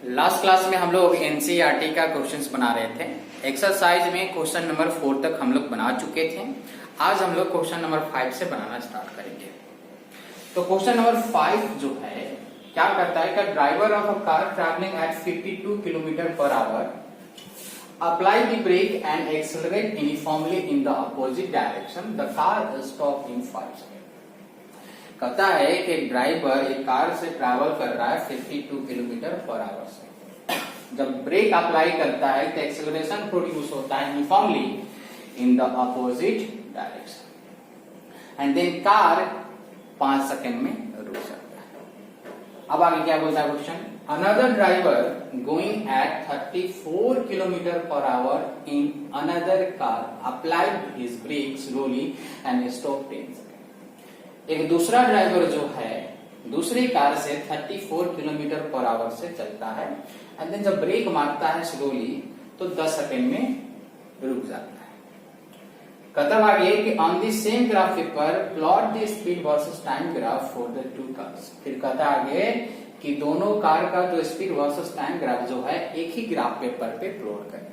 Last class में हम लोग एनसीईआरटी का क्वेश्चंस बना रहे थे। एक्सरसाइज में क्वेश्चन नंबर 4 तक हम लोग बना चुके थे। आज हम लोग क्वेश्चन नंबर 5 से बनाना स्टार्ट करेंगे। तो क्वेश्चन नंबर 5 जो है क्या करता है कि driver of a car travelling at 52 kilometre per hour apply the brake and accelerate uniformly in the opposite direction, the car stop in 5 second. कहता है कि ड्राइवर एक कार से ट्रैवल कर रहा है 52 किलोमीटर पर आवर से। जब ब्रेक अप्लाई करता है तो एक्सेलरेशन प्रोड्यूस होता है uniformly in the opposite direction and then car 5 second में रुक जाता है। अब आगे क्या बोलता है question, another driver going at 34 kilometre per hour in another car applied his brake slowly and stop 10 second. एक दूसरा ड्राइवर जो है दूसरी कार से 34 किलोमीटर पर आवर से चलता है एंड देन जब ब्रेक मारता है स्लोली तो 10 सेकेंड में रुक जाता है। कतब आगे कि on the same graph paper plot the speed versus time graph for the two cars. फिर कहता आगे कि दोनों कार का जो स्पीड वर्सेस टाइम ग्राफ जो है एक ही ग्राफ पेपर पे प्लॉट करें।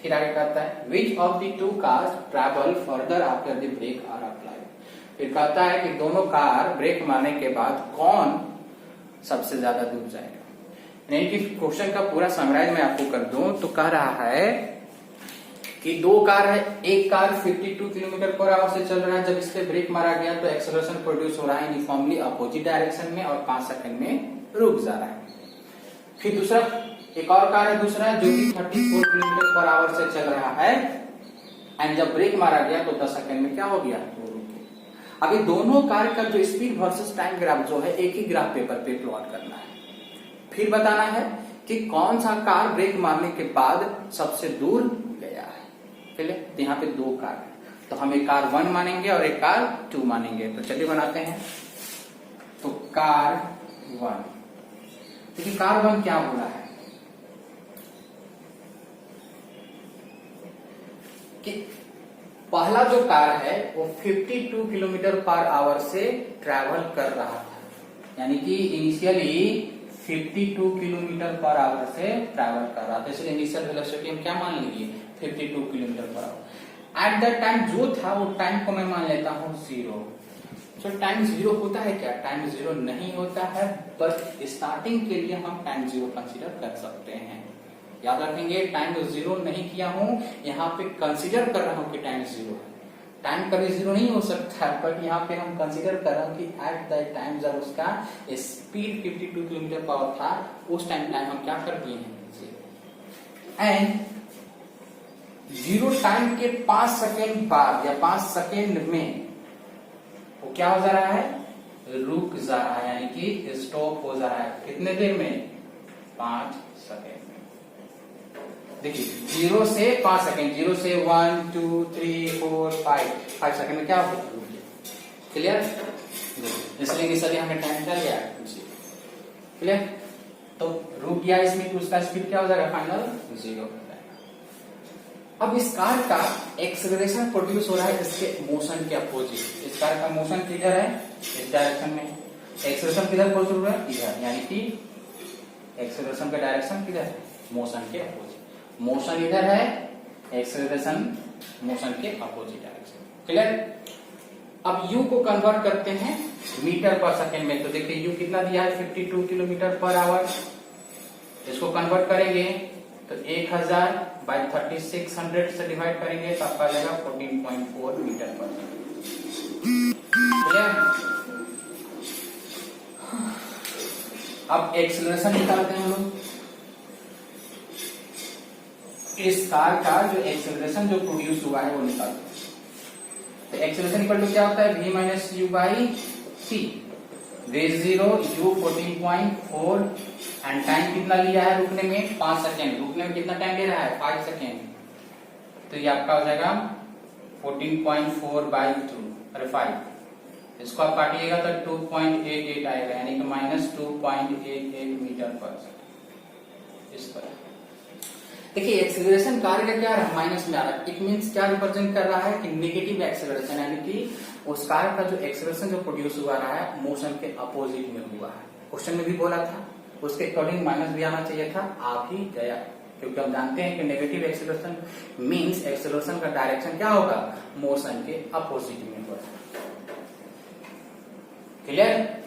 फिर आगे कहता है which of the two cars travel further after the brake are applied. फिर कहता है कि दोनों कार ब्रेक मारने के बाद कौन सबसे ज्यादा दूर जाएगा। यानी कि क्वेश्चन का पूरा समराइज मैं आपको कर दूं तो कह रहा है कि दो कार है, एक कार 52 किलोमीटर पर आवर से चल रहा है, जब इस पे ब्रेक मारा गया तो एक्सेलरेशन प्रोड्यूस हो रहा है यूनिफॉर्मली अपोजिट डायरेक्शन में और 5 सेकंड में रुक जा रहा है। फिर दूसरा एक और कार है दूसरा जो कि 34 किलोमीटर पर आवर से चल रहा है एंड जब ब्रेक मारा गया तो 10 सेकंड में क्या हो गया, अभी दोनों कार का जो स्पीड वर्सेस टाइम ग्राफ जो है एक ही ग्राफ पेपर पे प्लॉट करना है। फिर बताना है कि कौन सा कार ब्रेक मारने के बाद सबसे दूर गया है। चलिए तो यहाँ पे दो कार है तो हम एक कार 1 मानेंगे और एक कार 2 मानेंगे। तो चलिए बनाते हैं। तो कार 1, देखिए कार 1 क्या बोला है कि पहला जो कार है वो 52 किलोमीटर पर आवर से ट्रैवल कर रहा था, यानी कि इनिशियली 52 किलोमीटर पर आवर से ट्रैवल कर रहा था, इसलिए इनिशियल वेलोसिटी हम क्या मान लेंगे 52 kilometre per our. At the time जो था वो टाइम को मैं मान लेता हूँ 0। तो टाइम 0 होता है क्या, टाइम 0 नहीं होता है, बट स्टार्टिंग के लिए हम टाइम 0 कंसिडर कर सकते हैं। याद रखेंगे टाइम 0 नहीं किया हूं, यहाँ पे कंसीडर कर रहा हूं कि टाइम 0 है। टाइम कभी 0 नहीं हो सकता है, बट यहाँ पे हम कंसीडर कर रहे हैं कि एट द टाइम जब उसका स्पीड 52 किलोमीटर पर आवर था उस टाइम हम क्या कर दिए हैं एंड 0 टाइम के 5 सेकेंड बाद या 5 सेकेंड में वो क्या हो जा रहा है, रुक जा रहा है, यानी कि स्टॉप हो जा रहा है। कितने देर में, 5 सेकेंड। देखिए 0 से 5 सेकेंड, 0 से 1 2 3 4 5 सेकेंड में क्या हो, क्लियर। इसलिए इनिशियली हमें टाइम क्या लिया, क्लियर। तो रुक गया इसमें तो उसका स्पीड क्या हो जाएगा, फाइनल 0 हो जाएगा। अब इस कार का एक्सेलरेशन प्रोड्यूस हो रहा है इसके मोशन के अपोजिट। इस कार का मोशन किधर है, इस डायरेक्शन में। एक्सेलरेशन किधर प्रोड्यूस हो रहा है, इधर, यानी कि एक्सेलरेशन का डायरेक्शन किधर है, मोशन के अपोजिट। मोशन इधर है, एक्सेलरेशन मोशन के अपोजिट डायरेक्शन, क्लियर। अब u को कन्वर्ट करते हैं मीटर पर सेकेंड में। तो देखिए u कितना दिया है 52 किलोमीटर पर आवर। इसको कन्वर्ट करेंगे तो 1000 बाय 3600 से डिवाइड करेंगे तो आपका लगेगा 14.4 मीटर पर सेकेंड, क्लियर। अब एक्सेलरेशन निकालते हैं हम लोग। इस कार का जो एक्सेलरेशन जो प्रोड्यूस हुआ है वो निकालते हैं। तो एक्सेलरेशन इक्वल टू क्या होता है, v minus U by C. v0 u 14.4 and time कितना लिया है रुकने में, 5 सेकेंड। रुकने में कितना टाइम ले रहा है, 5 सेकेंड। तो ये आपका हो जाएगा 14.4 बाई 2 अरे 5। इसको आप काटिएगा तो 2.88 आएगा, यानी कि माइनस 2.88 मीटर पर सेकेंड। इस पर देखिए एक्सेलरेशन कार्य का क्या है, माइनस में आ रहा है। इट मींस क्या रिप्रेजेंट कर रहा है कि नेगेटिव एक्सेलरेशन, यानी कि उस कार्य का जो एक्सेलरेशन जो प्रोड्यूस हुआ रहा है मोशन के अपोजिट में हुआ है। क्वेश्चन में भी बोला था उसके अकॉर्डिंग माइनस भी आना चाहिए था, आ भी गया, क्योंकि हम जानते हैं कि नेगेटिव एक्सेलरेशन मींस एक्सेलरेशन का डायरेक्शन क्या होगा, मोशन के अपोजिट में होगा। क्लियर।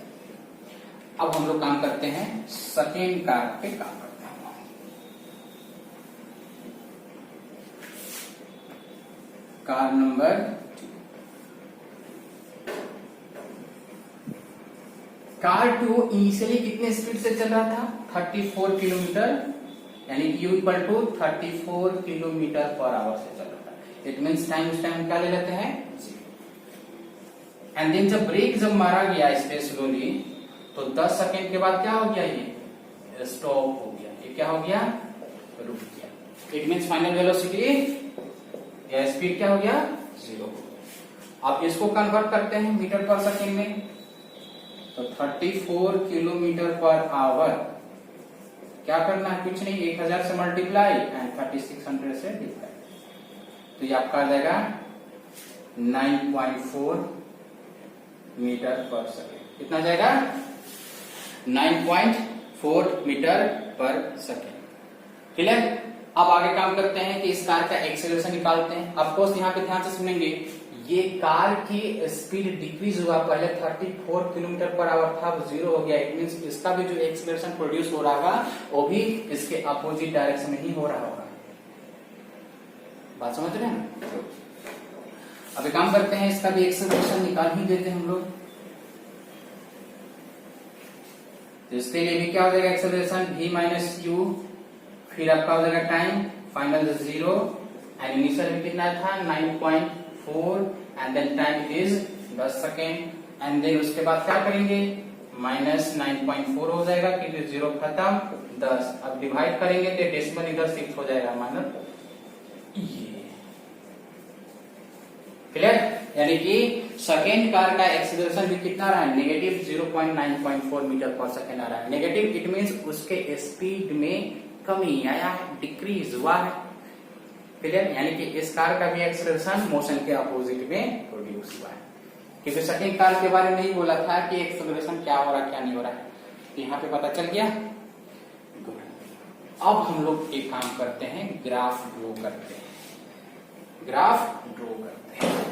अब हम लोग काम करते हैं सेकेंड कार पे काम करते हैं। कार नंबर कार 2 इनिशियली कितने स्पीड से चल रहा था, 34 किलोमीटर, यानी कि U equal to 34 kilometre per hour से चल रहा था। इट मीन्स टाइम उस टाइम क्या ले लेते हैं, एंड देन जब ब्रेक जब मारा गया इस पे स्लोली, तो 10 सेकेंड के बाद क्या हो गया, ये स्टॉप हो गया, ये क्या हो गया, रुक गया। इट मीन्स फाइनल वेलोसिटी या स्पीड क्या हो गया, 0 हो गया। अब इसको कन्वर्ट करते हैं मीटर पर सेकेंड में, तो 34 किलोमीटर पर आवर क्या करना है, कुछ नहीं, 1000 से मल्टीप्लाई एंड 3600 से डिवाइड, तो ये आपका आ जाएगा 9.4 मीटर पर सेकेंड। कितना जाएगा, 9.4 मीटर पर सेकेंड। क्लियर। अब आगे काम करते हैं कि इस कार का एक्सेलरेशन निकालते हैं। ऑफकोर्स यहाँ पे ध्यान से सुनेंगे, ये कार की स्पीड डिक्रीज हुआ, पहले 34 किलोमीटर पर आवर था, वो 0 हो गया। इट मींस इसका भी जो एक्सेलरेशन प्रोड्यूस हो रहा होगा वो भी इसके अपोजिट डायरेक्शन में ही हो रहा होगा। बात समझ रहे हैं। अब काम करते हैं, इसका भी एक्सेलरेशन निकाल ही देते हैं हम लोग। तो इसके लिए भी क्या हो जाएगा, एक्सेलरेशन v माइनस यू, फिर आपका हो जाएगा टाइम फाइनल 0 एंड इनिशियल में कितना था 9.4 and then time is 10 second and then उसके बाद क्या करेंगे, माइनस 9.4 हो जाएगा क्योंकि 0 खत्म 10। अब डिवाइड करेंगे तो डेसिमल इधर शिफ्ट हो जाएगा माइनस ये। क्लियर। यानी कि सेकेंड कार का एक्सीलरेशन भी कितना रहा है, नेगेटिव 0.9.4 मीटर पर सेकेंड आ रहा है। नेगेटिव इट मींस उसके स्पीड में कमी आया है, डिक्रीज हुआ है। क्लियर। यानी कि इस कार का भी एक्सीलरेशन मोशन के अपोजिट में प्रोड्यूस हुआ है, क्योंकि सेकेंड कार के बारे में नहीं बोला था कि एक्सीलरेशन क्या हो रहा है क्या नहीं हो रहा है, तो यहाँ पे पता चल गया। अब हम लोग एक काम करते हैं, ग्राफ ड्रॉ करते हैं, ग्राफ ड्रॉ करते हैं।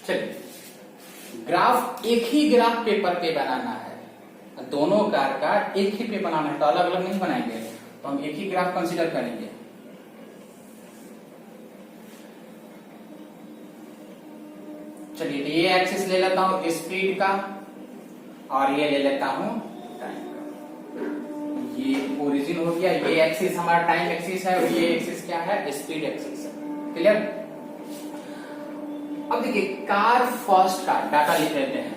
चलिए, ग्राफ एक ही ग्राफ पेपर पे बनाना है, दोनों कार का एक ही पे बनाना है, तो अलग अलग नहीं बनाएंगे, तो हम एक ही ग्राफ कंसीडर करेंगे। चलिए, तो ये एक्सिस ले लेता हूं स्पीड का और ये ले लेता हूं टाइम का। ये ओरिजिन हो गया, ये एक्सिस हमारा टाइम एक्सिस है और ये एक्सिस क्या है, स्पीड एक्सिस है। क्लियर। अब देखिए, कार फर्स्ट का डाटा लिख लेते हैं।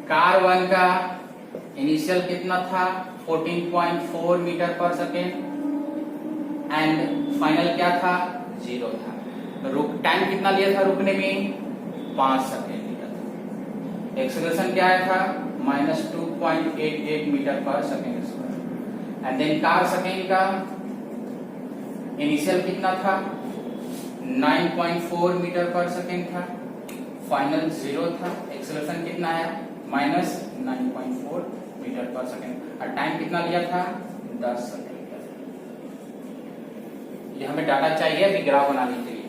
कार 1 का इनिशियल कितना था 14.4 metre per second and final क्या था 0 था। रुक टाइम कितना लिया था रुकने में 5 सेकेंड लिया था। एक्सेलरेशन क्या आया था -2.88 metre per second square and then car second का इनिशियल कितना था 9.4 मीटर पर सेकेंड था, फाइनल 0 था। एक्सेलरेशन कितना आया -9.4 मीटर पर सेकेंड और टाइम कितना लिया था 10 सेकेंड। ये हमें डाटा चाहिए अभी ग्राफ बनाने के लिए।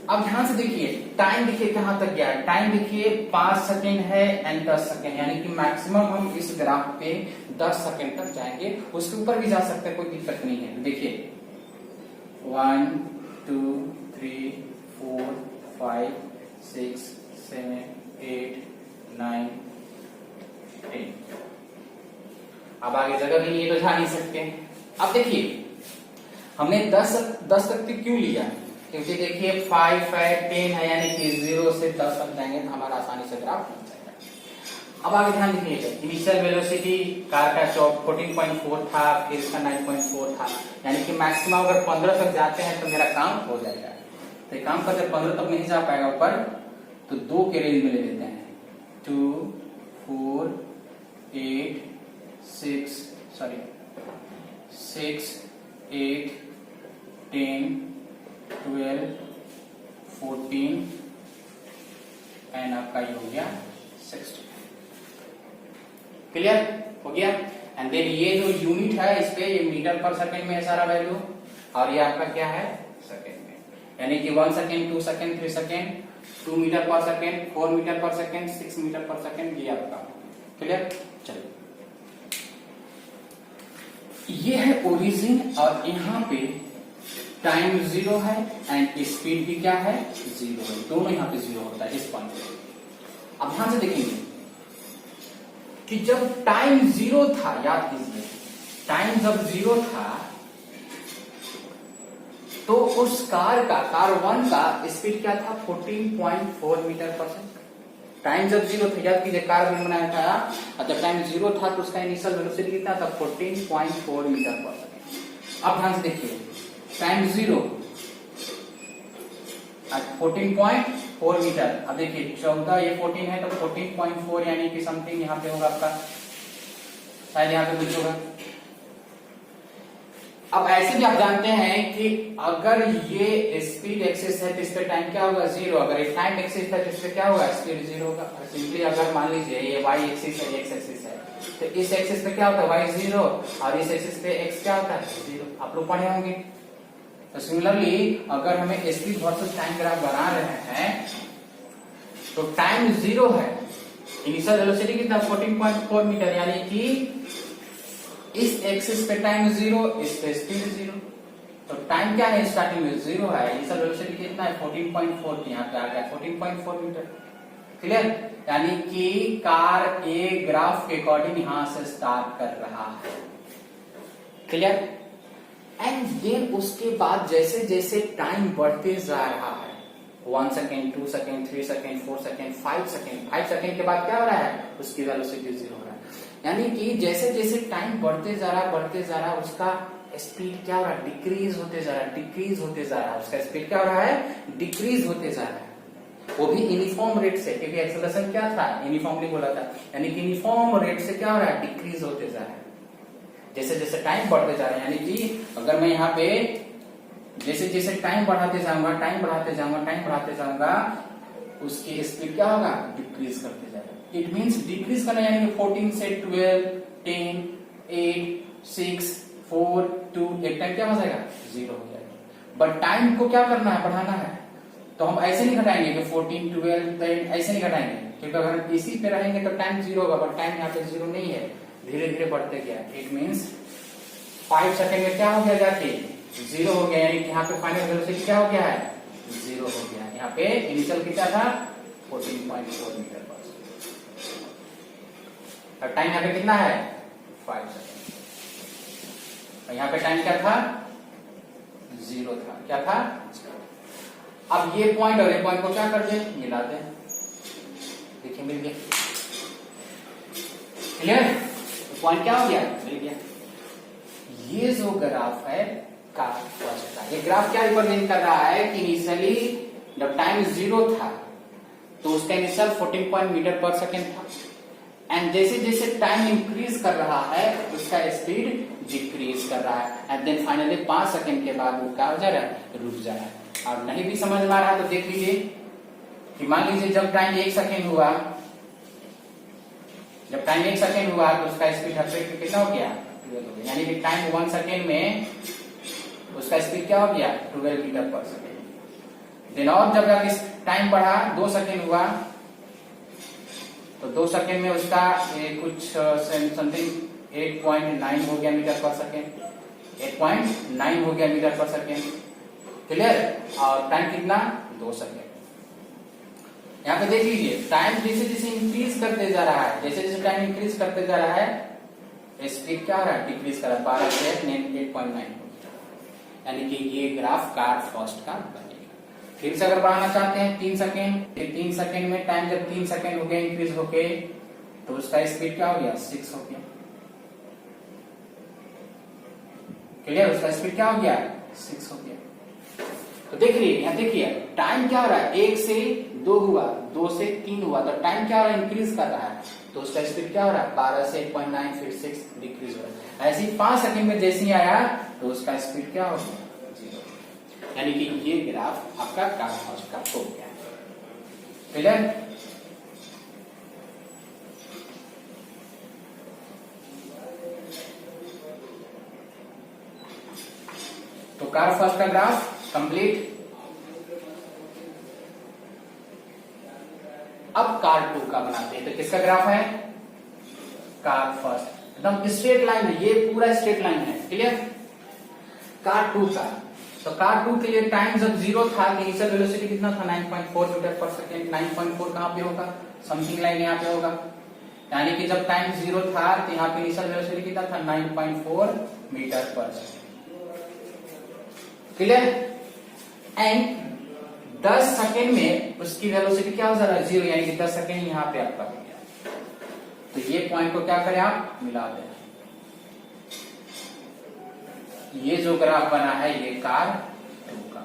अब ध्यान से देखिए, टाइम देखिए कहां तक गया है, टाइम देखिए 5 सेकेंड है एंड 10 सेकेंड, यानी कि मैक्सिमम हम इस ग्राफ पे 10 सेकेंड तक जाएंगे, उसके ऊपर भी जा सकते हैं, कोई दिक्कत नहीं है। देखिए 1 2 3 4 5 6 7 8 9 10। अब आगे जगह भी नहीं है तो जा नहीं सकते। अब देखिए हमने 10 तक क्यों लिया, क्योंकि देखिए 5 है 10 है, यानी कि 0 से 10 तक जाएंगे तो हमारा आसानी से ग्राफ बन जाएगा। अब आगे ध्यान दीजिएगा, इनिशियल वेलोसिटी कार का 14.4 था, फिर इसका 9.4 था, यानी कि मैक्सिमम अगर 15 तक जाते हैं तो मेरा काम हो जाएगा। तो काम करते 15 तक नहीं जा पाएगा ऊपर, तो 2 के रेंज में ले लेते हैं 2 4 6, 8, 10, 12, 14 एंड आपका ये हो गया 16। क्लियर हो गया। एंड देन ये जो यूनिट है इस पे ये मीटर पर सेकंड में है सारा वैल्यू, और ये आपका क्या है सेकंड में, यानी कि 1 सेकंड, 2 सेकंड, 3 सेकंड, 2 मीटर पर सेकंड, 4 मीटर पर सेकंड, 6 मीटर पर सेकंड, ये आपका। क्लियर। चलिए ये है ओरिजिन, और यहाँ पे टाइम 0 है एंड स्पीड भी क्या है 0 है, दोनों यहाँ पे 0 होता है इस पॉइंट पे। अब ध्यान से देखेंगे कि जब टाइम 0 था, याद कीजिए टाइम जब 0 था तो उस कार 1 का स्पीड क्या था 14.4 मीटर पर सेकंड। टाइम जब 0 था, याद कीजिए कार भी बनाया था, और जब टाइम 0 था तो उसका इनिशियल वेलोसिटी कितना था 14.4 मीटर पर सेकंड। अब ध्यान से देखिए टाइम 0 14.4 मीटर। अब देखिए 14 ये 14 है तो 14.4 यानी कि समथिंग यहाँ पे होगा आपका, शायद यहाँ पे कुछ होगा। अब ऐसे भी आप जानते हैं कि अगर ये स्पीड एक्सिस है तो इस पे टाइम क्या होगा 0, अगर ये टाइम एक्सिस है तो इस पे क्या होगा स्पीड 0 होगा। सिंपली अगर मान लीजिए ये y एक्सिस है, x एक्सिस है, तो इस एक्सिस पे क्या होता है y 0 और इस एक्सिस पे x क्या होता है 0, आप लोग पढ़े होंगे। तो सिमिलरली अगर हमें स्पीड वर्सेस टाइम ग्राफ बना रहे हैं तो टाइम 0 है, इनिशियल वेलोसिटी कितना 14.4 मीटर, यानी कि इस एक्सिस पे टाइम 0, इस पे स्पीड 0, तो टाइम क्या है स्टार्टिंग में 0 है, इनिशियल वेलोसिटी कितना है 14.4, यहाँ पे आ गया 14.4 मीटर। क्लियर। यानी कि कार ए ग्राफ के अकॉर्डिंग यहां से स्टार्ट कर रहा है। क्लियर। एंड देन उसके बाद जैसे जैसे टाइम बढ़ते जा रहा है 1 second, 2 second, 3 second, 4 second, 5 second, 5 second के बाद क्या हो रहा है उसकी वेलोसिटी 0 हो रहा है। यानी कि जैसे जैसे टाइम बढ़ते जा रहा है उसका स्पीड क्या हो रहा है डिक्रीज होते जा रहा है, उसका स्पीड क्या हो रहा है डिक्रीज होते जा रहा है, वो भी यूनिफॉर्म रेट से, क्योंकि एक्सेलरेशन क्या था यूनिफॉर्मली बोला था, यानी कि यूनिफॉर्म रेट से क्या हो रहा है डिक्रीज होते जा रहा है जैसे जैसे टाइम बढ़ते जा रहा है। यानी कि अगर मैं यहाँ पे जैसे जैसे टाइम बढ़ाते जाऊंगा उसकी स्पीड क्या होगा डिक्रीज करते जाएगा। इट मींस डिक्रीज करना, यानी कि 14 से 12, 10, 8, 6, 4, 2, एक टाइम क्या हो जाएगा 0 हो जाएगा। बट टाइम को क्या करना है बढ़ाना है, तो हम ऐसे नहीं घटाएंगे कि 14, 12, 10 ऐसे नहीं घटाएंगे, क्योंकि अगर इसी पे रहेंगे तो टाइम 0 होगा, बट टाइम यहाँ पे 0 नहीं है, धीरे धीरे बढ़ते गया। इट मींस 5 सेकेंड में क्या हो गया जाके 0 हो गया, यानी कि यहाँ पे फाइनल वेलोसिटी क्या हो गया है 0 हो गया। यहाँ पे इनिशियल कितना था 14.4 मीटर पर सेकंड, और टाइम यहाँ पे कितना है 5 सेकेंड, और यहाँ पे टाइम क्या था 0 था, क्या था। अब ये पॉइंट और ये पॉइंट को क्या कर दे मिला दे, देखिए मिल गया। क्लियर। पॉइंट क्या हो गया मिल गया। ये जो ग्राफ है का फर्स्ट का, ये ग्राफ क्या रिप्रेजेंट कर रहा है कि इनिशियली जब टाइम 0 था तो उसका इनिशियल 14 मीटर पर सेकेंड था, एंड जैसे जैसे टाइम इंक्रीज कर रहा है उसका स्पीड डिक्रीज कर रहा है, एंड देन फाइनली 5 सेकेंड के बाद वो क्या हो जा रहा है रुक जा रहा है। और नहीं भी समझ में आ रहा है तो देख लीजिए कि मान लीजिए जब टाइम 1 सेकेंड हुआ, तो उसका स्पीड कितना हो गया 12 हो गया, यानी कि टाइम 1 सेकेंड में उसका स्पीड क्या हो गया 12 मीटर पर सेकेंड। देन और जब टाइम बढ़ा 2 सेकेंड हुआ तो 2 सेकेंड में उसका कुछ समथिंग 8.9 हो गया मीटर पर सेकेंड, 8.9 हो गया मीटर पर सेकेंड। क्लियर। और टाइम कितना 2 सेकेंड। यहाँ पे देख लीजिए टाइम जैसे जैसे इंक्रीज करते जा रहा है, जैसे जैसे टाइम इंक्रीज करते जा रहा है स्पीड क्या हो रहा है डिक्रीज कर रहा है, 12 से 8.9, यानी कि ये ग्राफ कार फर्स्ट का बनेगा। फिर से अगर बढ़ाना चाहते हैं 3 सेकेंड, 3 सेकेंड में टाइम जब 3 सेकेंड हो गया इंक्रीज होके तो उसका स्पीड क्या हो गया 6 हो गया। क्लियर। उसका स्पीड क्या हो गया 6 हो गया। तो देखिए यहाँ देखिए टाइम क्या हो रहा है 1 से 2 हुआ, 2 से 3 हुआ, तो टाइम क्या हो रहा है, इंक्रीज कर रहा है, तो उसका स्पीड क्या हो रहा है, 12 से 8.9, फिर 6 डिक्रीज हो रहा है। ऐसे ही 5 सेकंड में जैसे ही आया तो उसका स्पीड क्या हो गया, 0। यानी कि ये ग्राफ आपका कार फास्ट का हो गया। क्लियर? तो कार फर्स्ट का ग्राफ कंप्लीट। अब कार 2 का बनाते हैं, तो किसका ग्राफ है, कार फर्स्ट, एकदम स्ट्रेट लाइन है, ये पूरा स्ट्रेट लाइन है। क्लियर? कार 2 का, तो कार 2 के लिए टाइम जब 0 था, इनिशियल वेलोसिटी कितना था, 9.4 मीटर पर सेकेंड। 9.4 कहां पे होगा, समथिंग लाइन यहाँ पे होगा, यानी कि जब टाइम 0 था तो यहाँ पे इनिशियल वेलोसिटी कितना था, 9.4 metre per second. Clear? And 10 second में उसकी वेलोसिटी क्या हो जा रहा है, 0, यानी कि 10 सेकेंड यहाँ पे आपका हो गया। तो ये पॉइंट को क्या करें आप, मिला दें। ये जो ग्राफ बना है ये कार 2 का।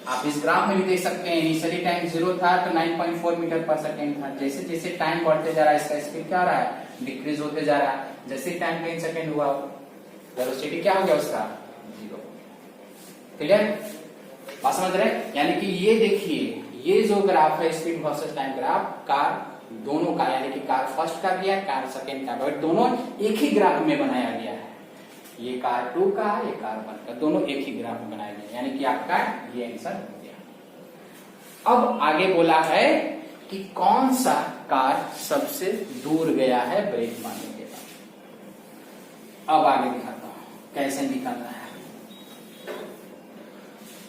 आप इस ग्राफ में भी देख सकते हैं, इनिशियली टाइम 0 था तो 9.4 मीटर पर सेकेंड था, जैसे जैसे टाइम बढ़ते जा रहा है इसका स्पीड क्या हो रहा है, डिक्रीज होते जा रहा है। जैसे टाइम 10 सेकेंड हुआ, वेलोसिटी क्या हो गया उसका, 0। क्लियर? बात समझ रहे हैं? यानी कि ये देखिए, ये जो ग्राफ है speed versus time graph, car दोनों का, यानी कि कार फर्स्ट का भी है, कार सेकेंड का, बट दोनों एक ही ग्राफ में बनाया गया है। ये कार 2 का, ये कार 1 का, दोनों एक ही ग्राफ में बनाया गया, यानी कि आपका ये आंसर हो गया। अब आगे बोला है कि कौन सा कार सबसे दूर गया है ब्रेक मारने के बाद। अब आगे दिखाता हूं कैसे निकालना है।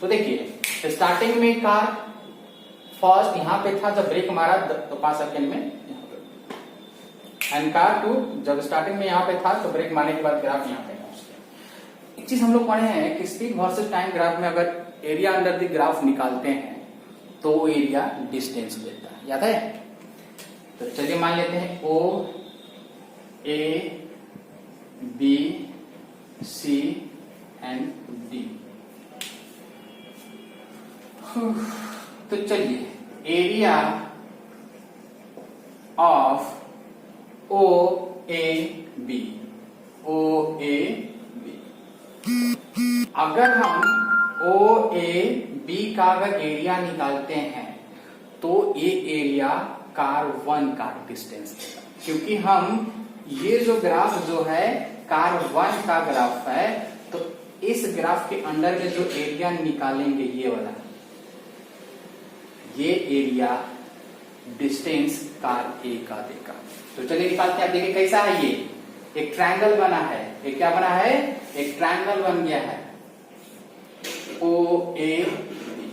तो देखिए, स्टार्टिंग में कार फर्स्ट यहां पे था, जब ब्रेक मारा तो 5 सेकेंड में, एंड कार 2 जब स्टार्टिंग में यहां पे था तो ब्रेक मारने के बाद ग्राफ यहां पे पहुंच गया। एक चीज हम लोग पढ़े हैं कि स्पीड वर्सेस टाइम ग्राफ में अगर एरिया अंडर द ग्राफ निकालते हैं तो वो एरिया डिस्टेंस देता है, याद है? तो चलिए मान लेते हैं O A B C and D। तो चलिए, area of O A B, O A B, अगर हम ओ ए बी का अगर एरिया निकालते हैं तो ये एरिया कार 1 का डिस्टेंस देगा, क्योंकि हम ये जो ग्राफ जो है कार 1 का ग्राफ है, तो इस ग्राफ के अंडर में जो एरिया निकालेंगे ये वाला, ये एरिया डिस्टेंस कार ए का देगा। तो चलिए निकालते हैं। आप देखिए कैसा है, ये एक ट्रायंगल बना है, एक क्या बना है, एक ट्रायंगल बन गया है ओ ए बी।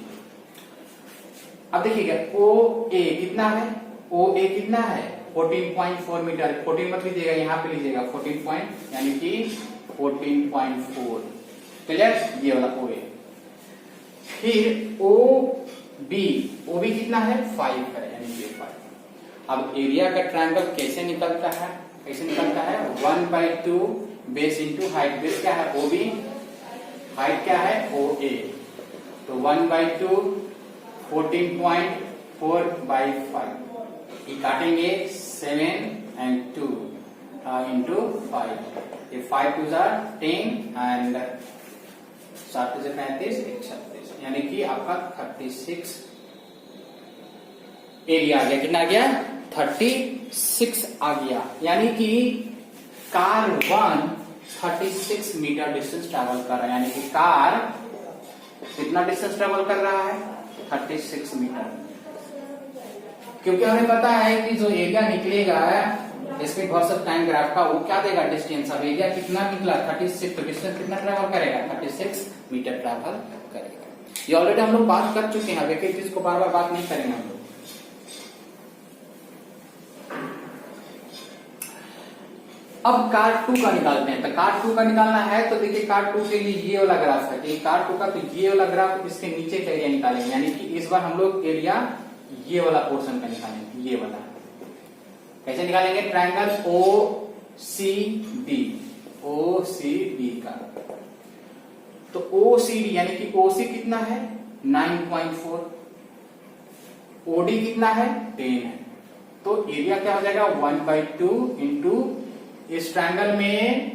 अब देखिएगा ओ ए कितना है, ओ ए कितना है 14.4 मीटर, 14 मत लीजिएगा, यहां पे लीजिएगा 14 पॉइंट, यानी कि 14.4। क्लियर? ये वाला ओ ए। फिर ओ बी, ओ बी कितना है 5 है, यानी कि 5। अब एरिया का ट्रायंगल कैसे निकलता है, कैसे निकलता है, 1/2 बेस इंटू हाइट। बेस क्या है ओ बी, हाइट क्या है ओ ए, तो 1/2 14.4/5, ये काटेंगे 7 एंड 2 इंटू 5, ये 5 2 10 एंड 7 2 35, 36, यानी कि आपका 36 एरिया आ गया। कितना आ गया, 36 आ गया, यानी कि कार 1 36 मीटर डिस्टेंस ट्रैवल कर रहा है, यानी कि कार कितना डिस्टेंस ट्रैवल कर रहा है 36 मीटर। क्योंकि हमें पता है कि जो एरिया निकलेगा स्पीड वर्सेस टाइम ग्राफ का, वो क्या देगा डिस्टेंस। अब एरिया कितना निकला 36, तो डिस्टेंस कितना ट्रैवल करेगा 36 मीटर ट्रैवल करेगा। ये ऑलरेडी हम लोग बात कर चुके हैं, एक चीज को बार बार बात नहीं करेंगे हम लोग। अब कार 2 का निकालते हैं। तो कार 2 का निकालना है तो देखिए कार 2 के लिए ये वाला ग्राफ है, तो कार 2 का, तो ये वाला ग्राफ इसके नीचे का एरिया निकालेंगे, यानी कि इस बार हम लोग एरिया ये वाला पोर्शन का निकालेंगे। ये वाला कैसे निकालेंगे, ट्रायंगल ओ सी डी, ओ सी डी का, तो ओ सी डी यानी कि ओ सी कितना है 9.4, ओडी कितना है 10 है, तो एरिया क्या हो जाएगा 1/2 इंटू इस ट्रायंगल में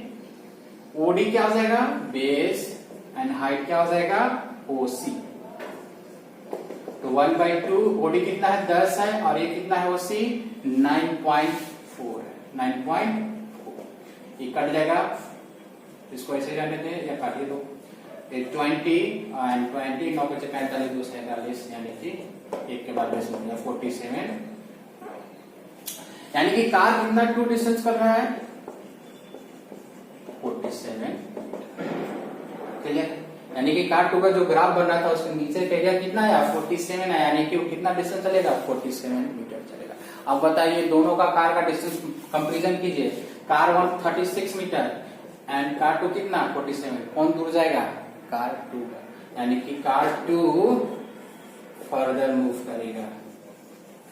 ओडी क्या हो जाएगा बेस एंड हाइट क्या हो जाएगा ओसी। तो 1/2 ओडी कितना है 10 है और ये कितना है ओसी 9.4 है 9.4। ये कट जाएगा, इसको ऐसे जाने दें या काटिए दो। 20 एंड 20 9 बचे 45 2 47 यानी कि एक के बाद 10 हो गया 47। यानी कि कार कितना टू डिस्टेंस कर रहा है 47। क्लियर? यानी कि कार टू का जो ग्राफ बन रहा था उसके नीचे का एरिया कितना आया 47 है, यानी कि वो कितना डिस्टेंस चलेगा 47 मीटर चलेगा। अब बताइए दोनों का कार का डिस्टेंस कंपैरिजन कीजिए। Car 1 36 metre and car two कितना 47, कौन दूर जाएगा कार टू, यानी कि कार टू फर्दर मूव करेगा,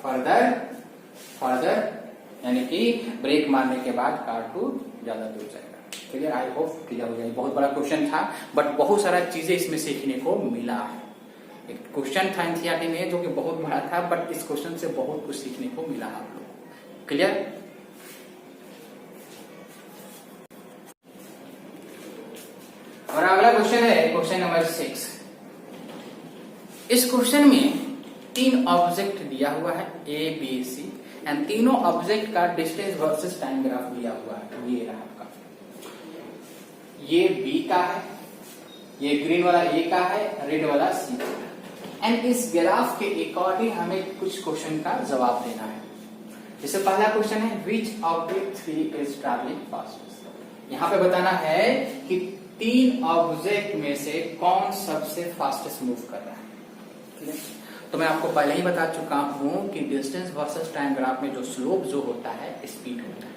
फर्दर यानी कि ब्रेक मारने के बाद कार टू ज्यादा दूर जाएगा। क्लियर? आई होप क्लियर हो जाए। बहुत बड़ा क्वेश्चन था बट बहुत सारा चीजें इसमें सीखने को मिला है। एक क्वेश्चन था एनसीईआरटी में जो कि बहुत बड़ा था बट इस क्वेश्चन से बहुत कुछ सीखने को मिला आप लोगों को। क्लियर? और अगला क्वेश्चन है क्वेश्चन नंबर 6। इस क्वेश्चन में 3 ऑब्जेक्ट दिया हुआ है ए बी सी एंड तीनों ऑब्जेक्ट का डिस्टेंस वर्सेस टाइम ग्राफ दिया हुआ है। ये रहा आपका, ये बी का है, ये ग्रीन वाला ए का है, रेड वाला सी का है। एंड इस ग्राफ के अकॉर्डिंग हमें कुछ क्वेश्चन का जवाब देना है। जैसे पहला क्वेश्चन है which of the 3 is travelling fastest. यहां पे बताना है कि 3 ऑब्जेक्ट में से कौन सबसे फास्टेस्ट मूव कर रहा है। तो मैं आपको पहले ही बता चुका हूं कि डिस्टेंस वर्सेस टाइम ग्राफ में जो स्लोप जो होता है स्पीड होता है।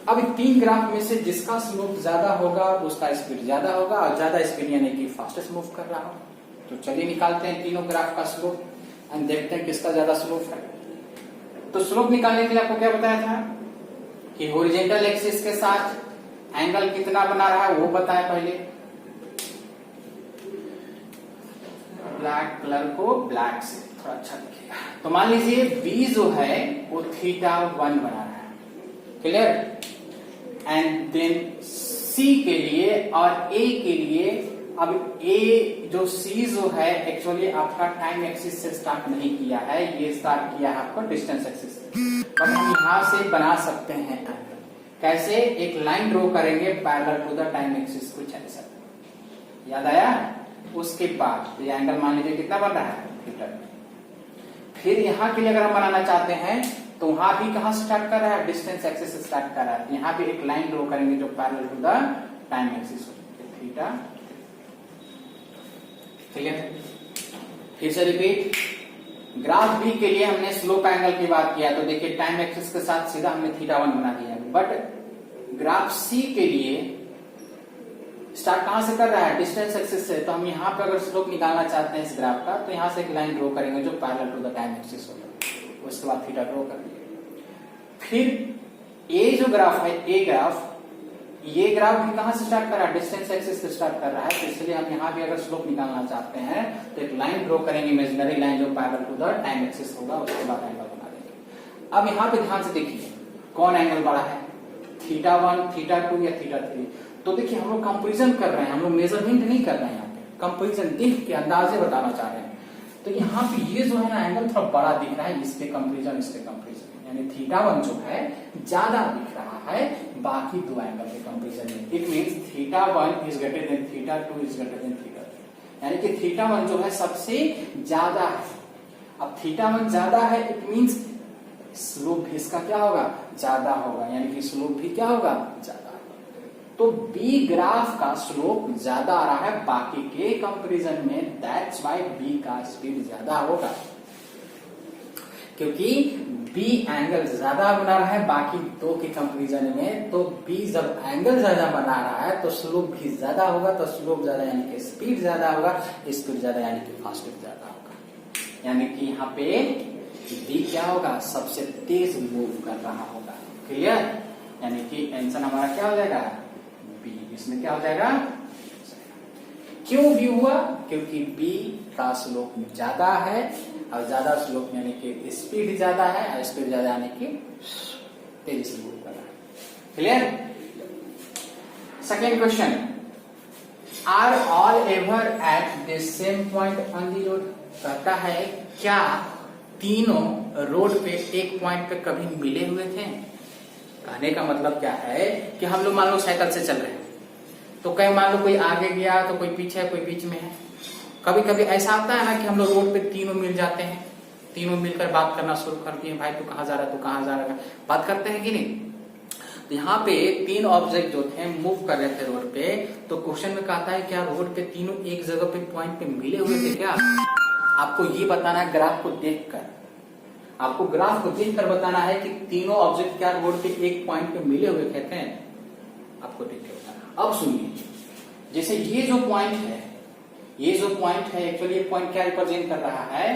अब 3 ग्राफ में से जिसका स्लोप ज्यादा होगा उसका स्पीड ज्यादा होगा और ज्यादा स्पीड यानी कि फास्टेस्ट मूव कर रहा होगा। तो चलिए निकालते हैं तीनों ग्राफ का स्लोप एंड देखते हैं किसका ज्यादा स्लोप है। तो स्लोप निकालने के लिए आपको क्या बताया था कि हॉरिजॉन्टल एक्सिस के साथ एंगल कितना बना रहा है वो बताया पहले। ब्लैक कलर को ब्लैक से थोड़ा अच्छा दिखेगा। तो मान लीजिए बी जो है वो θ1 बना रहा है। क्लियर? एंड देन सी के लिए और ए के लिए, अब ए जो सी जो है एक्चुअली आपका टाइम एक्सिस से स्टार्ट नहीं किया है, ये स्टार्ट किया है आपका डिस्टेंस एक्सिस से। बट हम यहां से बना सकते हैं एंगल। कैसे? एक लाइन ड्रॉ करेंगे parallel to the time axis, कुछ ऐसा। याद आया? उसके बाद ये एंगल मान लीजिए कितना बन रहा है थीटा। फिर यहां के लिए अगर हम बनाना चाहते हैं तो वहां भी कहां से स्टार्ट कर रहा है डिस्टेंस एक्सिस से स्टार्ट कर रहा है। यहां भी एक लाइन ड्रॉ करेंगे जो parallel to the time axis theta. ठीक है? फिर से रिपीट, ग्राफ बी के लिए हमने स्लोप एंगल की बात किया तो देखिए टाइम एक्सिस के साथ सीधा हमने θ1 बना दिया। बट ग्राफ सी के लिए स्टार्ट कहां से कर रहा है डिस्टेंस एक्सिस से। तो हम यहाँ पे अगर स्लोप निकालना चाहते हैं इस ग्राफ का तो यहां से एक लाइन ड्रॉ करेंगे जो parallel to the time axis होगा, उसके बाद थीटा ड्रॉ कर दिए। फिर ए जो ग्राफ है ए ग्राफ, ये ग्राफ भी कहां से स्टार्ट कर रहा है डिस्टेंस एक्सिस से स्टार्ट कर रहा है। तो इसलिए हम यहाँ भी अगर स्लोप निकालना चाहते हैं तो एक लाइन ड्रॉ करेंगे इमेजिनरी लाइन जो parallel to the time axis होगा, उसके बाद एंगल बना देंगे। अब यहाँ पे ध्यान से देखिए कौन एंगल बड़ा है, θ1 θ2 या θ3। तो देखिए हम लोग कंपेरिजन कर रहे हैं, हम लोग मेजरमेंट नहीं कर रहे हैं, यहाँ पे कंपेरिजन देख के अंदाजे बताना चाह रहे हैं। तो यहाँ पे ये जो है ना एंगल थोड़ा बड़ा दिख रहा है इसके कंपेरिजन, यानी θ1 जो है ज्यादा दिख रहा है बाकी दो एंगल के कंपेरिजन में। It means θ1 is greater than θ2 is greater than θ3, यानी कि θ1 जो है सबसे ज्यादा है। अब θ1 ज्यादा है इट मींस स्लोप भी इसका क्या होगा ज्यादा होगा, यानी कि स्लोप भी क्या होगा ज्यादा। तो बी ग्राफ का स्लोप ज्यादा आ रहा है बाकी के कंपैरिजन में, दैट्स व्हाई बी का स्पीड ज्यादा होगा, क्योंकि बी एंगल ज्यादा बना रहा है बाकी दो के कंपैरिजन में। तो बी जब एंगल ज्यादा बना रहा है तो स्लोप भी ज्यादा होगा, तो स्लोप ज्यादा यानी कि स्पीड ज्यादा होगा, स्पीड ज्यादा यानी कि फास्टेस्ट ज्यादा होगा। यानी कि यहाँ पे बी क्या होगा सबसे तेज मूव कर रहा होगा। क्लियर? यानी कि आंसर हमारा क्या हो जाएगा बी। इसमें क्या हो जाएगा। क्यों बी हुआ? क्योंकि बी का स्लोप ज्यादा है, और ज्यादा स्लोप यानी कि स्पीड ज्यादा है, और स्पीड ज्यादा यानी कि तेजी से मूव कर रहा है। Clear? Second question, are all ever at the same point on the road? कहता है क्या तीनों रोड पे एक पॉइंट पे कभी मिले हुए थे? कहने का मतलब क्या है कि हम लोग मान लो साइकिल से चल रहे हैं, तो कहीं मान लो कोई आगे गया तो कोई पीछे है, कोई बीच में है। कभी कभी ऐसा आता है ना कि हम लोग रोड पे तीनों मिल जाते हैं, तीनों मिलकर बात करना शुरू कर दिए, भाई तू कहाँ जा रहा है, तू कहाँ जा रहा है, बात करते हैं कि नहीं? तो यहाँ पे तीन ऑब्जेक्ट जो थे मूव कर रहे थे रोड पे, तो क्वेश्चन में कहता है क्या रोड पे तीनों एक जगह पे पॉइंट पे मिले हुए थे क्या? आपको ये बताना है ग्राफ को देखकर, आपको ग्राफ को देखकर बताना है कि तीनों ऑब्जेक्ट क्या रोड पे एक पॉइंट पे मिले हुए थे, आपको देख के बताना। अब सुनिए, जैसे ये जो पॉइंट है, ये जो पॉइंट है एक्चुअली ये पॉइंट क्या रिप्रेजेंट कर रहा है?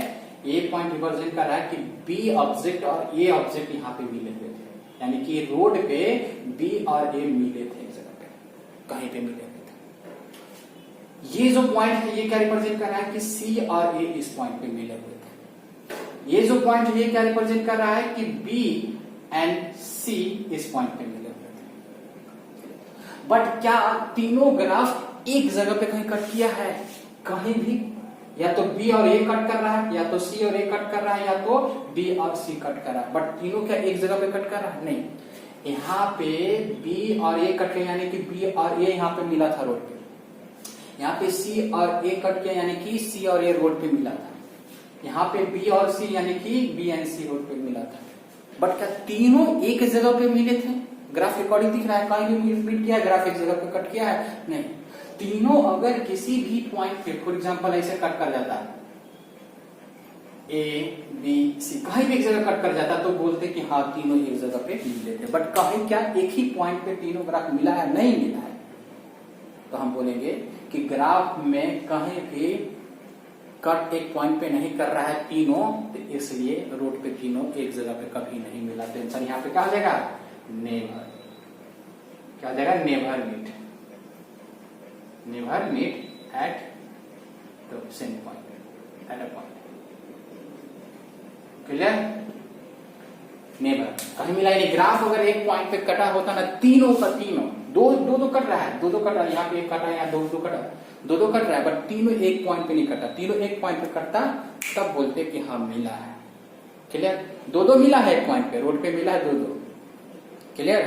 ये पॉइंट रिप्रेजेंट कर रहा है कि बी ऑब्जेक्ट और ए ऑब्जेक्ट यहाँ पे मिले हुए थे, यानी कि रोड पे बी और ए मिले थे, एक जगह पे कहीं पे मिले हुए थे। ये जो पॉइंट है ये क्या रिप्रेजेंट कर रहा है कि सी और ए इस पॉइंट पे मिले हुए थे। ये जो पॉइंट है ये क्या रिप्रेजेंट कर रहा है कि बी एंड सी इस पॉइंट पे मिले हुए थे। बट क्या तीनों ग्राफ एक जगह पे कहीं कट किया है? कहीं भी। या तो बी और ए कट कर रहा है, या तो सी और ए कट कर रहा है, या तो बी और सी कट कर रहा है, बट तीनों क्या एक जगह पे कट कर रहा है? नहीं। यहाँ पे बी और ए कट किया यानी कि बी और ए यहाँ पे मिला था रोड पे, यहाँ पे सी और ए कट किया यानी कि सी और ए रोड पे मिला था, यहाँ पे बी और सी यानी कि बी एंड सी रोड पे मिला था। बट क्या तीनों एक जगह पे मिले थे? ग्राफ रिकॉर्डिंग दिख रहा है, कहीं भी मीट किया है, ग्राफ एक जगह पे कट किया है? नहीं। तीनों अगर किसी भी पॉइंट पे फॉर एग्जांपल ऐसे कट कर जाता है, ए बी सी कहीं भी एक जगह कट कर जाता तो बोलते कि हाँ तीनों एक जगह पे मिले थे। बट कहीं क्या एक ही पॉइंट पे तीनों ग्राफ मिला है? नहीं मिला है। तो हम बोलेंगे कि ग्राफ में कहीं भी कट एक पॉइंट पे नहीं कर रहा है तीनों, तो इसलिए रोड पे तीनों एक जगह पे कभी नहीं मिला। तो आंसर यहाँ पे क्या हो जाएगा? नेवर। क्या हो जाएगा? Never meet, never meet at the same point, at a point. Clear? Never कहीं मिला ही नहीं। ग्राफ अगर एक पॉइंट पे कटा होता ना तीनों का तीनों, दो दो कट रहा है, दो कट रहा है, यहाँ पे एक कटा है, यहाँ दो कट रहा है, दो कट रहा है, बट तीनों एक पॉइंट पे नहीं कटा, तीनों एक पॉइंट पे कटता तब बोलते कि हाँ मिला है। क्लियर? दो मिला है एक पॉइंट पे, रोड पे मिला है दो। क्लियर?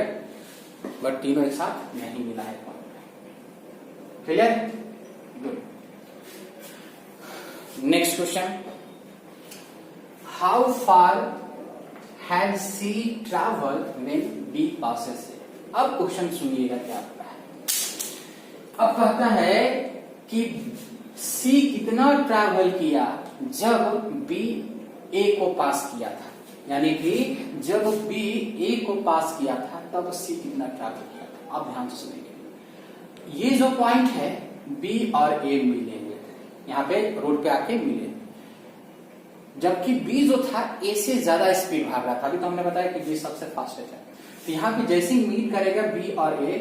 बट तीनों एक साथ नहीं मिला है पॉइंट पे। Clear? Good. Next question, how far had C travel when B passes? अब क्वेश्चन सुनिएगा क्या होता है। अब कहता है कि सी कितना ट्रैवल किया जब बी ए को पास किया था, यानी कि जब बी ए को पास किया था तब सी कितना ट्रैवल किया था। अब ध्यान से सुनिए, ये जो पॉइंट है बी और ए मिले हुए थे, यहाँ पे रोड पे आके मिले, जबकि बी जो था ए से ज्यादा स्पीड भाग रहा था। अभी तो हमने बताया कि बी सबसे फास्टेस्ट है। तो यहाँ पे जैसे ही मीट करेगा बी और ए,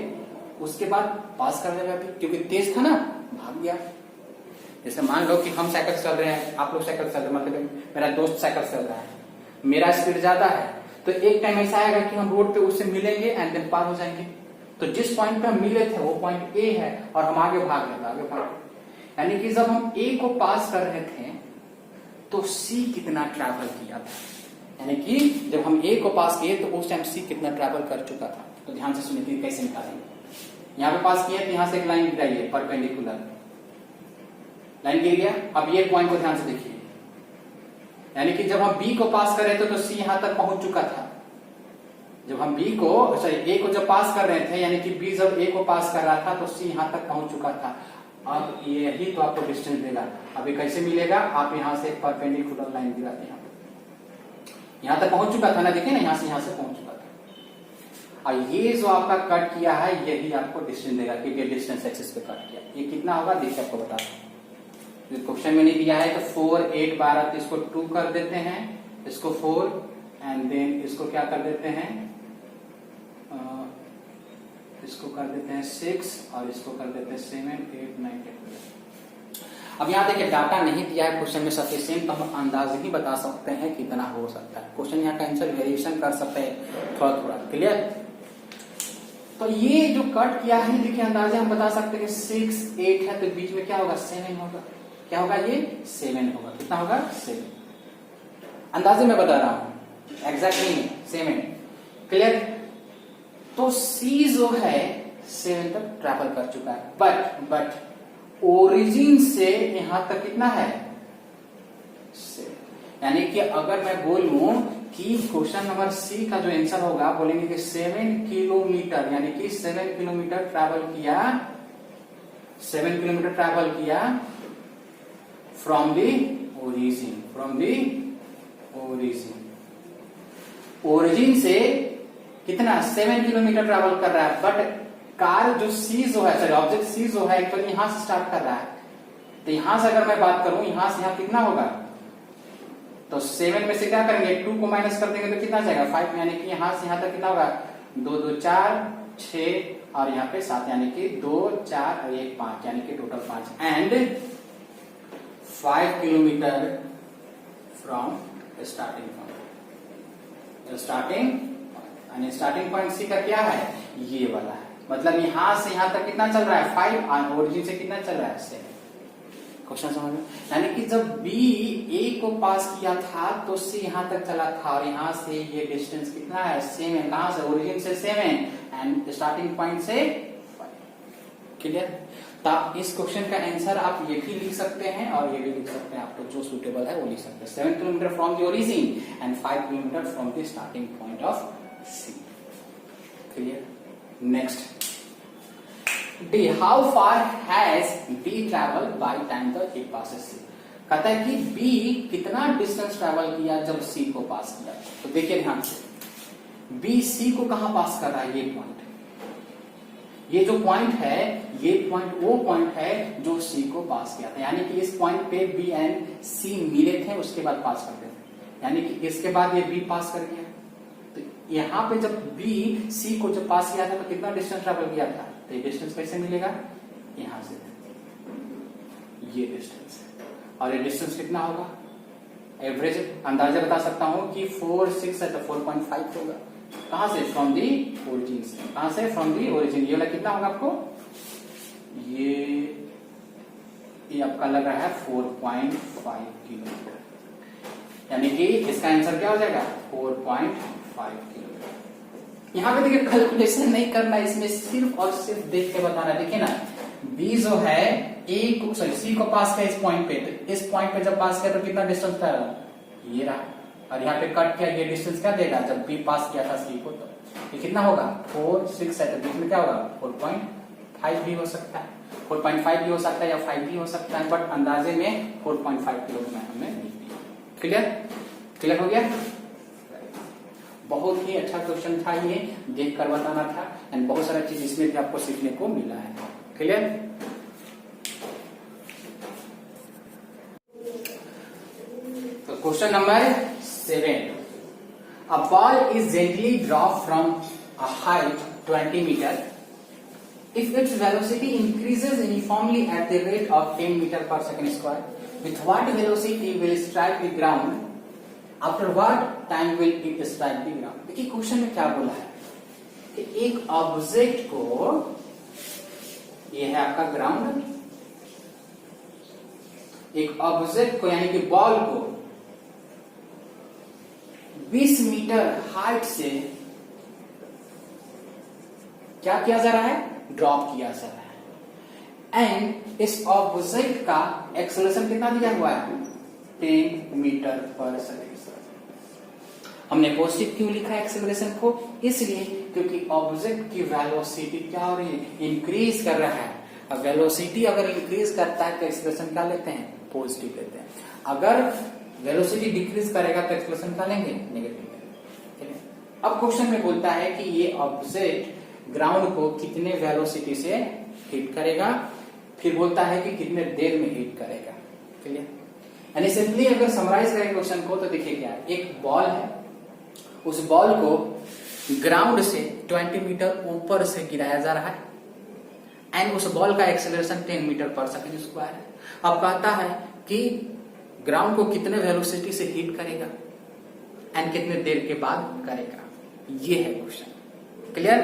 उसके बाद पास कर देगा बी, क्योंकि तेज था ना, भाग गया। जैसे मान लो कि हम साइकिल चल रहे हैं, आप लोग साइकिल चल रहे हैं, मतलब मेरा दोस्त साइकिल चल रहा है, मेरा स्पीड ज्यादा है, तो एक टाइम ऐसा आएगा कि हम रोड पे उससे मिलेंगे एंड देन पार हो जाएंगे। तो जिस पॉइंट पे हम मिले थे वो पॉइंट ए है और हम आगे भाग रहे थे, आगे भाग, यानी कि जब हम ए को पास कर रहे थे तो सी कितना ट्रैवल किया था, यानी कि जब हम ए को पास किए तो उस टाइम सी कितना ट्रैवल कर चुका था। तो ध्यान से सुनिए कैसे निकालेंगे। यहाँ पे पास किया तो यहाँ से एक लाइन गिराइए, परपेंडिकुलर लाइन गिर गया। अब ये पॉइंट को ध्यान से देखिए, यानी कि जब हम बी को पास कर रहे थे तो सी यहां तक पहुंच चुका था। जब हम बी को सॉरी ए को जब पास कर रहे थे, यानी कि बी जब ए को पास कर रहा था तो सी यहां तक पहुंच चुका था। अब यही तो आपको डिस्टेंस देगा। अभी कैसे मिलेगा? आप यहां से परपेंडिकुलर लाइन गिराते हैं, यहां तक पहुंच चुका था ना, देखिए ना, यहां से पहुंच चुका था। और ये जो आपका कट किया है यही आपको डिस्टेंस देगा, क्योंकि डिस्टेंस एक्सिस पे कट किया। ये कितना होगा देखिए, आपको बता दूं, क्वेश्चन में नहीं दिया है तो 4 8 12, तो इसको 2 कर देते हैं, इसको 4 एंड देन इसको क्या कर देते हैं, इसको कर देते हैं 6 और इसको कर देते हैं 7 8 9 10। अब यहाँ देखिए डाटा नहीं दिया है क्वेश्चन में सफिशिएंट, तो हम अंदाज ही बता सकते हैं कितना हो सकता है। क्वेश्चन यहाँ का आंसर वेरिएशन कर सकते हैं थोड़ा थोड़ा। क्लियर? तो ये जो कट किया है देखिए अंदाजा हम बता सकते हैं कि 6 8 है तो बीच में क्या होगा 7 होगा। क्या होगा ये 7 होगा। कितना होगा 7। अंदाजे में बता रहा हूं एग्जैक्ट नहीं 7। क्लियर? तो C जो है 7 तक ट्रैवल कर चुका है बट ओरिजिन से यहां तक कितना है 7। यानी कि अगर मैं बोलूं कि क्वेश्चन नंबर सी का जो आंसर होगा बोलेंगे कि 7 किलोमीटर, यानी कि 7 किलोमीटर ट्रैवल किया, 7 किलोमीटर ट्रैवल किया फ्रॉम द ओरिजिन, ओरिजिन से कितना 7 किलोमीटर ट्रैवल कर रहा है। बट कार जो सी जो है, सॉरी ऑब्जेक्ट सी जो है एक्चुअली यहां से स्टार्ट कर रहा है। तो यहां से अगर मैं बात करूं यहां से यहां कितना होगा, तो 7 में से क्या करेंगे 2 को माइनस कर देंगे तो कितना जाएगा 5, यानी कि यहां से यहां तक कितना होगा 2 2 4 6 और यहाँ पे 7, यानी कि 2 4 और 1 5, यानी कि total 5 and 5 kilometre from starting point. Starting point C का क्या है ये वाला है, मतलब यहां से यहां तक कितना चल रहा है 5 और ओरिजिन से कितना चल रहा है 7। क्वेश्चन समझ में? यानी कि जब बी ए को पास किया था तो सी यहां तक चला था और यहां से ये डिस्टेंस कितना है सेम है। कहां से ओरिजिन से सेम है एंड स्टार्टिंग पॉइंट से 5। क्लियर? तो इस क्वेश्चन का आंसर आप ये भी लिख सकते हैं और ये भी लिख सकते हैं, आपको जो सुटेबल है वो लिख सकते हैं। 7 kilometre from the origin and 5 kilometre from the starting point of C. Clear? Next D. How far has B traveled by time the A passes C? कहता है कि B कितना डिस्टेंस ट्रेवल किया जब C को पास किया। तो देखिए ध्यान से, B C को कहां पास कर रहा है, ये पॉइंट, ये जो पॉइंट है ये पॉइंट वो पॉइंट है जो C को पास किया था। यानी कि इस पॉइंट पे B एंड C मिले थे उसके बाद पास करते थे, यानी कि इसके बाद ये B पास कर गया। तो यहाँ पे जब B C को जब पास किया था तो कितना डिस्टेंस ट्रेवल किया था, तो ये डिस्टेंस कैसे मिलेगा, यहां से ये डिस्टेंस, और ये डिस्टेंस कितना होगा एवरेज अंदाजा बता सकता हूं कि 4 6 है तो 4.5 होगा। कहां से, फ्रॉम दी ओरिजिन से। कहां से, फ्रॉम दी ओरिजिन। ये वाला कितना होगा आपको, ये आपका लग रहा है 4.5 किलोमीटर, यानी कि इसका आंसर क्या हो जाएगा 4.5 किलोमीटर। यहाँ पे देखिए कैलकुलेशन नहीं करना, इसमें सिर्फ और सिर्फ देख के बताना। देखिए ना बी जो है ए को सॉरी सी को पास किया इस पॉइंट पे, तो इस पॉइंट पे जब पास किया तो कितना डिस्टेंस था, ये रहा, और यहाँ पे कट किया, ये डिस्टेंस क्या देगा जब बी पास किया था सी को, तो ये कितना होगा 4 6 है, तो बीच में क्या होगा 4.5 भी हो सकता है, 4.5 भी हो सकता है या 5 भी हो सकता है, बट अंदाजे में 4.5 किलोमीटर हमने लिख दिया। क्लियर हो गया? बहुत ही अच्छा क्वेश्चन था, ये देख कर बताना था एंड बहुत सारा चीज इसमें भी आपको सीखने को मिला है। क्लियर? तो question number 7, a ball is gently drop from a height 20 metre if its velocity increases uniformly at the rate of 10 meter per second square, with what velocity will strike the ground? After what time will it strike the ground? देखिए question में क्या बोला है कि एक object को, ये है आपका ग्राउंड, एक ऑब्जेक्ट को यानी कि बॉल को 20 मीटर हाइट से क्या किया जा रहा है, ड्रॉप किया जा रहा है, एंड इस ऑब्जेक्ट का एक्सेलरेशन कितना दिया हुआ है 10 मीटर पर सेकेंड। हमने पॉजिटिव क्यों लिखा है एक्सेलरेशन को, इसलिए क्योंकि ऑब्जेक्ट की वेलोसिटी क्या हो रही है, इंक्रीज कर रहा है। अब वेलोसिटी अगर इंक्रीज करता है तो एक्सेलरेशन क्या लेते हैं, पॉजिटिव लेते हैं। अगर वेलोसिटी डिक्रीज करेगा तो एक्सेलरेशन क्या लेंगे, नेगेटिव। अब क्वेश्चन में बोलता है कि ये ऑब्जेक्ट ग्राउंड को कितने वेलोसिटी से हिट करेगा, फिर बोलता है कि कितने देर में हिट करेगा। क्लियर? यानी सिंपली अगर समराइज करें क्वेश्चन को तो देखिए क्या है, एक बॉल है, उस बॉल को ग्राउंड से 20 मीटर ऊपर से गिराया जा रहा है एंड उस बॉल का एक्सेलरेशन 10 मीटर पर सेकंड स्क्वायर है। अब कहता है कि ग्राउंड को कितने वेलोसिटी से हिट करेगा एंड कितने देर के बाद करेगा, ये है क्वेश्चन। क्लियर?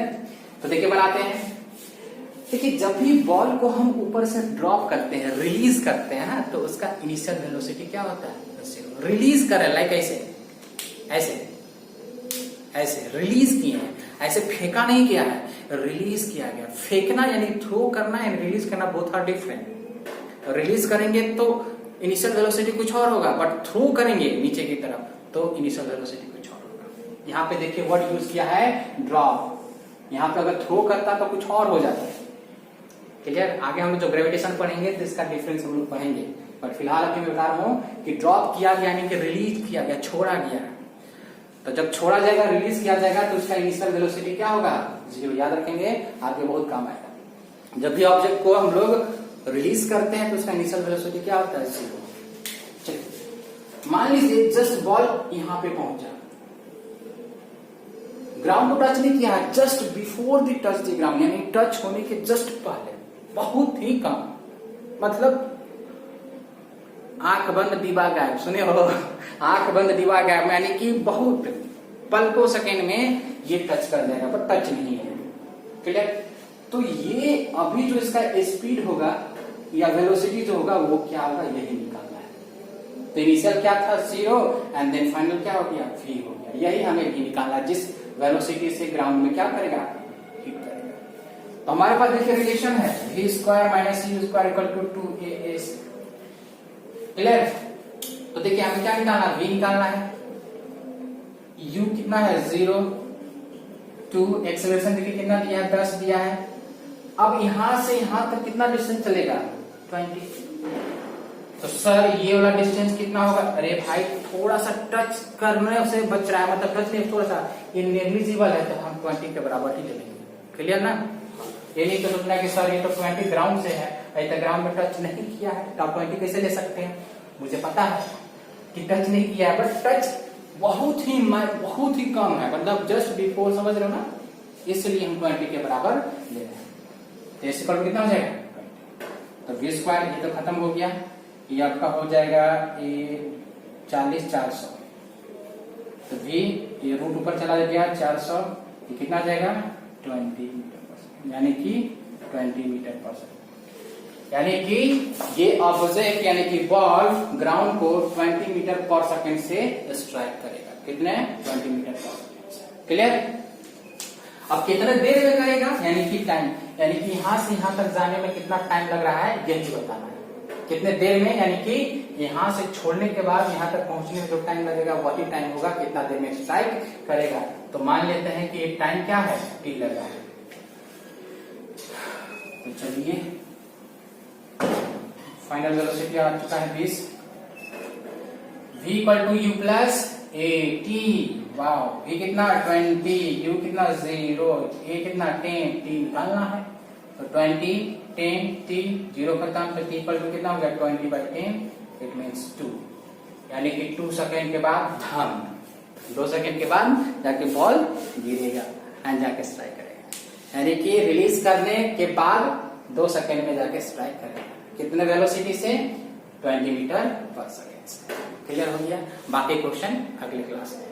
तो देखिए बनाते हैं। देखिए जब भी बॉल को हम ऊपर से ड्रॉप करते हैं, रिलीज करते हैं ना, तो उसका इनिशियल वेलोसिटी क्या होता है? रिलीज करे, लाइक ऐसे रिलीज किए हैं, ऐसे फेंका नहीं किया है, रिलीज किया गया। फेंकना यानी थ्रो करना एंड रिलीज करना बोथ आर डिफरेंट। रिलीज करेंगे तो इनिशियल वेलोसिटी कुछ और होगा, बट थ्रो करेंगे नीचे की तरफ तो इनिशियल वेलोसिटी कुछ और होगा। यहाँ पे देखिए वर्ड यूज किया है ड्रॉप। यहाँ पे अगर थ्रो करता तो कुछ और हो जाता है। क्लियर? आगे हम जो ग्रेविटेशन पढ़ेंगे तो इसका डिफरेंस हम लोग पढ़ेंगे, बट फिलहाल अभी मैं बता रहा हूँ कि ड्रॉप किया गया यानी कि रिलीज किया गया, छोड़ा गया। तो जब छोड़ा जाएगा, रिलीज किया जाएगा, तो उसका इनिशियल वेलोसिटी क्या होगा? 0। याद रखेंगे, आगे बहुत काम आएगा। जब भी ऑब्जेक्ट को हम लोग रिलीज करते हैं तो उसका इनिशियल वेलोसिटी क्या होता है? 0। चलिए मान लीजिए जस्ट बॉल यहां पे पहुंचा, ग्राउंड को टच नहीं किया है, just before the touch the ground, यानी टच होने के जस्ट पहले, बहुत ही कम, मतलब आंख बंद दीवा गायब, सुने हो? आंख बंद दीवा गायब, यानी कि बहुत पलकों सेकेंड में ये टच कर जाएगा, पर टच नहीं है। क्लियर? तो ये अभी जो इसका स्पीड होगा या वेलोसिटी जो होगा वो क्या होगा, यही निकालना है। तो इनिशियल क्या था? 0 एंड देन फाइनल क्या हो गया? v हो गया। यही हमें भी निकालना, जिस वेलोसिटी से ग्राउंड में क्या करेगा? हिट करेगा। तो हमारे पास देखिए रिलेशन है v square minus u square equal to 2as। Clear? तो देखिए हमें क्या निकालना है? v निकालना है। u कितना है? 0 2, एक्सेलरेशन देखिए कितना दिया है? 10 दिया है। अब यहां से यहां तक कितना डिस्टेंस चलेगा? 20। तो सर ये वाला डिस्टेंस कितना होगा? अरे भाई थोड़ा सा टच करने से बच रहा है, मतलब टच नहीं, थोड़ा सा ये नेग्लिजिबल है, तो हम 20 के बराबर ही ले लेंगे। क्लियर ना? ये नहीं तो सोचना कि सर ये तो 20 ग्राउंड से है, तो ग्राउंड में टच नहीं किया है, तो आप 20 कैसे ले सकते हैं? मुझे पता है कि टच नहीं किया है, बट टच बहुत ही कम है, मतलब जस्ट बिफोर, समझ रहे हो ना? इसलिए हम 20 के बराबर ले रहे हैं। तो इस पर कितना हो जाएगा? तो v स्क्वायर ये तो खत्म हो गया, ये आपका हो जाएगा 40 400। तो v ये रूट ऊपर चला गया 400, ये कितना आ जाएगा? 20 मीटर पर सेकंड, यानी कि 20 मीटर पर सेकंड। यानी कि ये ऑब्जेक्ट यानी कि बॉल ग्राउंड को 20 मीटर पर सेकंड से स्ट्राइक करेगा। कितने? 20 मीटर पर सेकंड। क्लियर? अब कितने देर में करेगा, यानी कि टाइम, यानी कि यहां से यहां तक जाने में कितना टाइम लग रहा है यही बताना है। कितने देर में, यानी कि यहां से छोड़ने के बाद यहां तक पहुंचने में जो टाइम लगेगा वही टाइम होगा, कितना देर में स्ट्राइक करेगा। तो मान लेते हैं कि एक टाइम क्या है? t लगा है। तो चलिए फाइनल वेलोसिटी आ चुका है 20। v equal to u plus a t. Wow, v कितना? 20, u कितना? 0, a कितना? 10, t निकालना है। तो 20 10 t 0 खत्म, तो t इक्वल टू कितना हो गया? 20/10, इट मीन्स 2, यानी कि 2 सेकेंड के बाद धम, 2 सेकेंड के बाद जाके बॉल गिरेगा एंड जाके स्ट्राइक करेगा। यानी कि रिलीज करने के बाद 2 सेकेंड में जाके स्ट्राइक करेगा। कितने वेलोसिटी से? 20 मीटर पर सेकेंड से। क्लियर हो गया? बाकी क्वेश्चन अगले क्लास में।